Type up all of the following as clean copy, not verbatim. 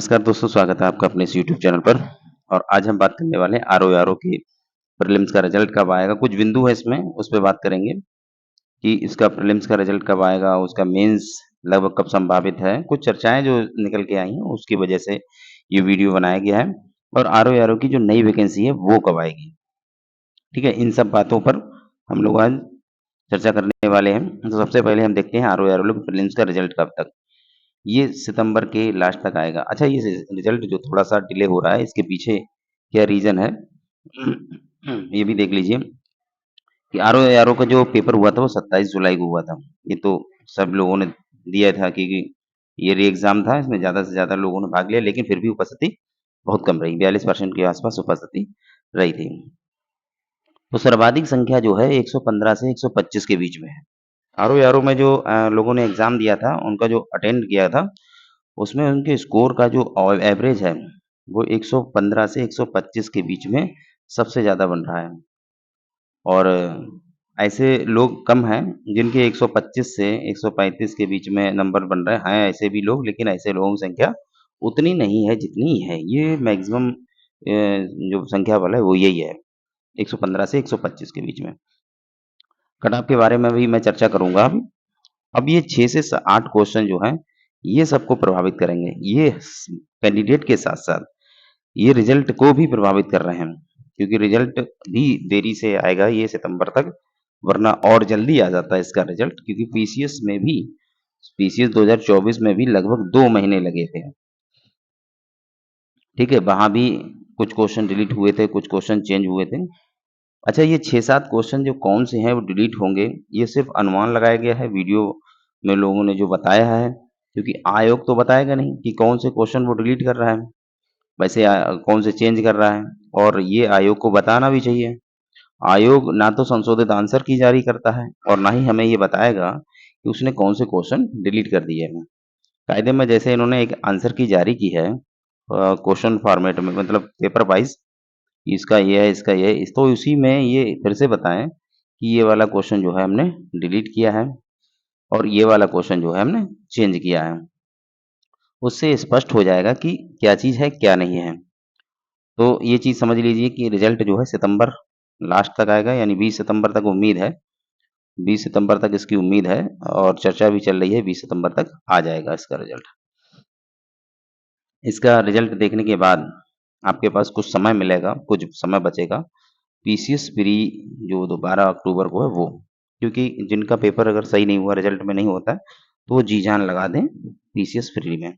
नमस्कार दोस्तों, स्वागत है आपका अपने इस यूट्यूब चैनल पर। और आज हम बात करने वाले हैं आरओ के प्रीलिम्स का रिजल्ट कब आएगा। कुछ बिंदु है इसमें, उस पे बात करेंगे कि इसका प्रीलिम्स का रिजल्ट कब आएगा, उसका मेंस लगभग कब संभावित है। कुछ चर्चाएं जो निकल के आई हैं, उसकी वजह से ये वीडियो बनाया गया है। और आरओ की जो नई वैकेंसी है वो कब आएगी, ठीक है। इन सब बातों पर हम लोग आज चर्चा करने वाले हैं। तो सबसे पहले हम देखते हैं आरओ के प्रीलिम्स का रिजल्ट कब तक। ये सितंबर के लास्ट तक आएगा। अच्छा, ये रिजल्ट जो थोड़ा-सा डिले हो रहा है, इसके पीछे क्या रीज़न है? ये भी देख लीजिए कि आरओ का जो पेपर हुआ था वो 27 जुलाई को हुआ था। ये तो सब लोगों ने दिया था, क्योंकि ये री एग्ज़ाम था, इसमें ज़्यादा से ज़्यादा लोगों ने भाग लिया, लेकिन फिर भी उपस्थिति बहुत कम रही, 42% के आस-पास उपस्थिति रही थी। तो सर्वाधिक संख्या जो है 115 से 125 के बीच में है। आरओ में जो लोगों ने एग्ज़ाम दिया था, उनका जो अटेंड किया था, उसमें उनके स्कोर का जो एवरेज है, वो 115 से 125 के बीच में सबसे ज़्यादा बन रहा है। और ऐसे लोग कम हैं जिनके 125 से 135 के बीच में नंबर बन रहे हैं ऐसे भी लोग, लेकिन ऐसे लोगों की संख्या उतनी नहीं है जितनी है। ये मैक्सिमम जो संख्या वाला है वो यही है, 115 से 125 के बीच में। कट ऑफ के बारे में भी मैं चर्चा करूँगा अभी। अब ये 6 से 8 क्वेश्चन जो हैं, ये सबको प्रभावित करेंगे। ये कैंडिडेट के साथ-साथ ये रिज़ल्ट को भी प्रभावित कर रहे हैं, क्योंकि रिज़ल्ट भी देरी से आएगा ये सितंबर तक, वरना और जल्दी आ जाता है इसका रिज़ल्ट, क्योंकि पीसीएस 2024 में भी लगभग 2 महीने लगे थे। ठीक है? वहाँ भी कुछ क्वेश्चन डिलीट हुए थे, कुछ क्वेश्चन चेंज हुए थे। अच्छा, ये 6-7 क्वेश्चन जो कौन से हैं वो डिलीट होंगे, ये सिर्फ़ अनुमान लगाया गया है, वीडियो में लोगों ने जो बताया है, क्योंकि आयोग तो बताएगा नहीं कि कौन से क्वेश्चन वो डिलीट कर रहा है, वैसे कौन से चेंज कर रहा है, और ये आयोग को बताना भी चाहिए। आयोग ना तो संशोधित आंसर की जारी करता है और ना ही हमें ये बताएगा कि उसने कौन से क्वेश्चन डिलीट कर दिए हैं। कायदे में जैसे इन्होंने एक आंसर की जारी की है क्वेश्चन फॉर्मेट में, मतलब पेपर वाइज़, इसका ये है, इसका ये है, तो उसी में ये फिर से बताएँ कि ये वाला क्वेश्चन जो है हमने डिलीट किया है और ये वाला क्वेश्चन जो है हमने चेंज किया है। उससे स्पष्ट हो जाएगा कि क्या चीज़ है, क्या नहीं है। तो ये चीज़ समझ लीजिए कि रिज़ल्ट जो है सितंबर लास्ट तक आएगा, यानी 20 सितंबर तक उम्मीद है। 20 सितंबर तक इसकी उम्मीद है और चर्चा भी चल रही है, 20 सितंबर तक आ जाएगा इसका रिज़ल्ट। इसका रिज़ल्ट देखने के बाद आपके पास कुछ समय मिलेगा, कुछ समय बचेगा। पीसीएस प्री जो 12 अक्टूबर को है वो, क्योंकि जिनका पेपर अगर सही नहीं हुआ, रिज़ल्ट में नहीं होता है, तो वो जी जान लगा दें पीसीएस प्री में।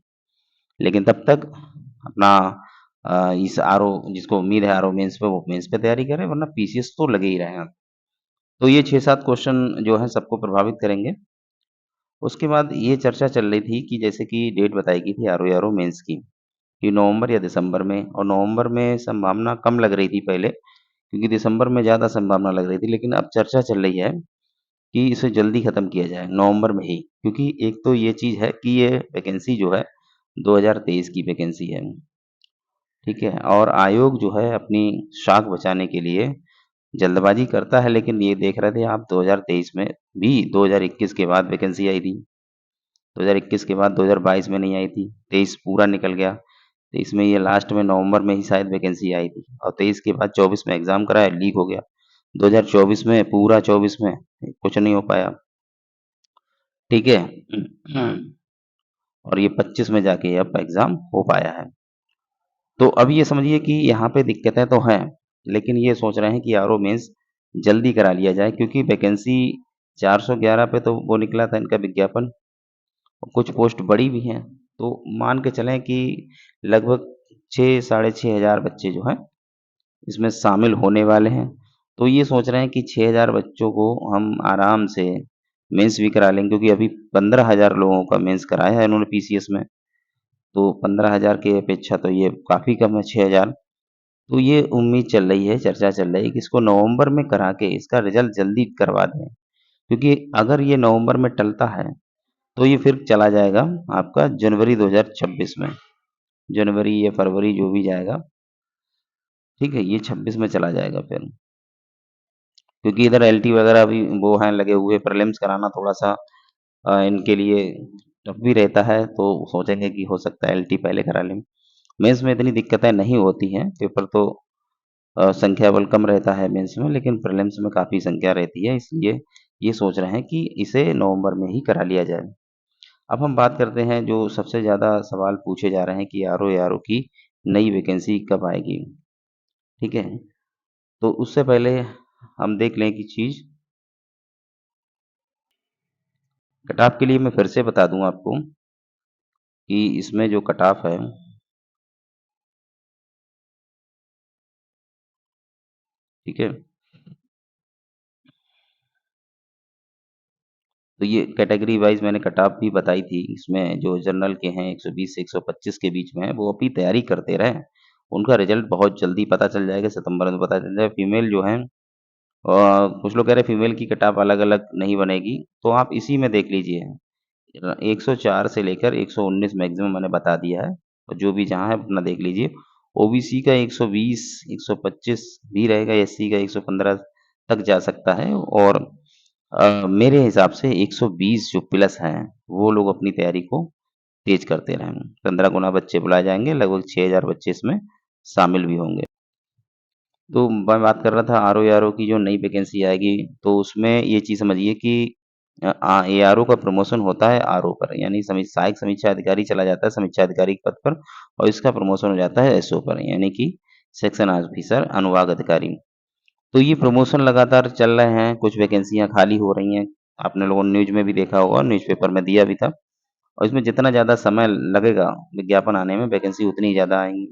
लेकिन तब तक अपना इस आरओ, जिसको उम्मीद है आरओ मेंस पे, वो मेंस पे तैयारी करें, वरना पीसीएस तो लगे ही रहें आप। तो ये 6-7 क्वेश्चन जो है सबको प्रभावित करेंगे। उसके बाद ये चर्चा चल रही थी कि जैसे कि डेट बताई गई थी आरओ मेंस की, कि नवंबर या दिसंबर में, और नवंबर में संभावना कम लग रही थी पहले, क्योंकि दिसंबर में ज़्यादा संभावना लग रही थी। लेकिन अब चर्चा चल रही है कि इसे जल्दी खत्म किया जाए, नवंबर में ही। क्योंकि एक तो ये चीज़ है कि ये वैकेंसी जो है 2023 की वैकेंसी है, ठीक है? और आयोग जो है अपनी साख बचाने के लिए जल्दबाज़ी करता है, लेकिन ये देख रहे थे आप 2023 में भी 2021 के बाद वैकेंसी आई थी। 2021 के बाद 2022 में नहीं आई थी, 23 पूरा निकल गया। 23 में ये लास्ट में नवंबर में ही शायद वैकेंसी आई थी, और 23 के बाद 24 में एग्ज़ाम कराया, लीक हो गया। 2024 में, पूरा 24 में कुछ नहीं हो पाया, ठीक है? और ये 25 में जाके अब एग्ज़ाम हो पाया है। तो अब ये समझिए कि यहाँ पे दिक्कतें तो हैं, लेकिन ये सोच रहे हैं कि आरओ मेंस जल्दी करा लिया जाए, क्योंकि वैकेंसी 411 पे तो वो निकला था इनका विज्ञापन, और कुछ पोस्ट बड़ी भी हैं। तो मान के चलें कि लगभग 6 साढ़े 6,000 बच्चे जो हैं इसमें शामिल होने वाले हैं। तो ये सोच रहे हैं कि 6,000 बच्चों को हम आराम से मेंस भी करा लेंगे, क्योंकि अभी 15,000 लोगों का मेंस कराया है इन्होंने पीसीएस में। तो 15,000 की अपेक्षा तो ये काफ़ी कम है, 6,000। तो ये उम्मीद चल रही है, चर्चा चल रही है कि इसको नवंबर में करा के इसका रिज़ल्ट जल्दी करवा दें। क्योंकि अगर ये नवंबर में टलता है, तो ये फिर चला जाएगा आपका जनवरी 2026 में। जनवरी या फरवरी जो भी जाएगा, ठीक है? ये 26 में चला जाएगा फिर। क्योंकि इधर एलटी वगैरह भी वो हैं लगे हुए, प्रीलिम्स कराना थोड़ा-सा इनके लिए टफ भी रहता है तो सोचेंगे कि हो सकता है एलटी पहले करा लें। मेंस में इतनी दिक्कतें नहीं होती हैं, पेपर तो संख्या बल कम रहता है मेंस में, लेकिन प्रीलिम्स में काफ़ी संख्या रहती है, इसलिए ये सोच रहे हैं कि इसे नवंबर में ही करा लिया जाए। अब हम बात करते हैं जो सबसे ज़्यादा सवाल पूछे जा रहे हैं कि आरओ एआरओ की नई वैकेंसी कब आएगी, ठीक है? तो उससे पहले हम देख लें कि चीज़ कट ऑफ के लिए मैं फिर से बता दूँ आपको कि इसमें जो कट ऑफ है, ठीक है? तो ये कैटेगरी वाइज़ मैंने कट ऑफ भी बताई थी, इसमें जो जनरल के हैं 120 से 125 के बीच में हैं, वो अपनी तैयारी करते रहें। उनका रिज़ल्ट बहुत जल्दी पता चल जाएगा, सितंबर में पता चल जाए। फीमेल जो हैं कुछ लोग कह रहे हैं फीमेल की कट ऑफ अलग-अलग नहीं बनेगी, तो आप इसी में देख लीजिए। 104 से लेकर 119 मैक्सिमम मैंने बता दिया है, और जो भी जहाँ है अपना देख लीजिए। ओबीसी का 120, 125 भी रहेगा, एससी का 115 तक जा सकता है, और मेरे हिसाब से 120 जो प्लस हैं, वो लोग अपनी तैयारी को तेज़ करते रहें। 15 गुना बच्चे बुलाए जाएँगे, लगभग 6000 बच्चे इसमें शामिल भी होंगे। तो मैं बात कर रहा था आरओ एआरओ की जो नई वैकेंसी आएगी, तो उसमें ये चीज़ समझिए कि एआरओ का प्रमोशन होता है आरओ पर, यानी सहायक समीक्षा अधिकारी चला जाता है समीक्षा अधिकारी के पद पर, और इसका प्रमोशन हो जाता है एसओ पर, यानी कि सेक्शन ऑफिसर अनुभाग अधिकारी। तो ये प्रमोशन लगातार चल रहे हैं, कुछ वैकेंसियाँ खाली हो रही हैं। आपने लोगों ने न्यूज़ में भी देखा होगा, न्यूज़पेपर में दिया भी था, और इसमें जितना ज़्यादा समय लगेगा विज्ञापन आने में, वैकेंसी उतनी ही ज़्यादा आएँगी।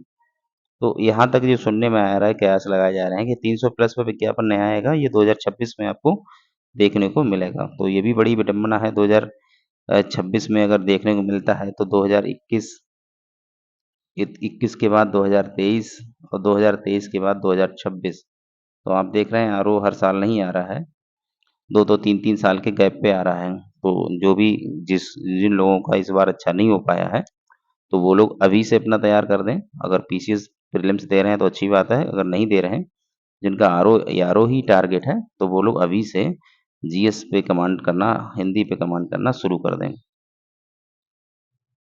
तो यहाँ तक जो सुनने में आ रहा है, कयास लगाए जा रहे हैं कि 300 प्लस पे विज्ञापन नया आएगा, ये 2026 में आपको देखने को मिलेगा। तो ये भी बड़ी विडंबना है, 2026 में अगर देखने को मिलता है तो 2021 21 के बाद 2023, और 2023 के बाद 2026। तो आप देख रहे हैं आरओ हर साल नहीं आ रहा है, 2-2 3-3 साल के गैप पे आ रहा है। तो जो भी जिन लोगों का इस बार अच्छा नहीं हो पाया है, तो वो लोग अभी से अपना तैयार कर दें। अगर पीसीएस प्रीलिम्स दे रहे हैं तो अच्छी बात है, अगर नहीं दे रहे हैं, जिनका आरओ ही टारगेट है, तो वो लोग अभी से जीएस पे कमांड करना, हिंदी पे कमांड करना शुरू कर दें।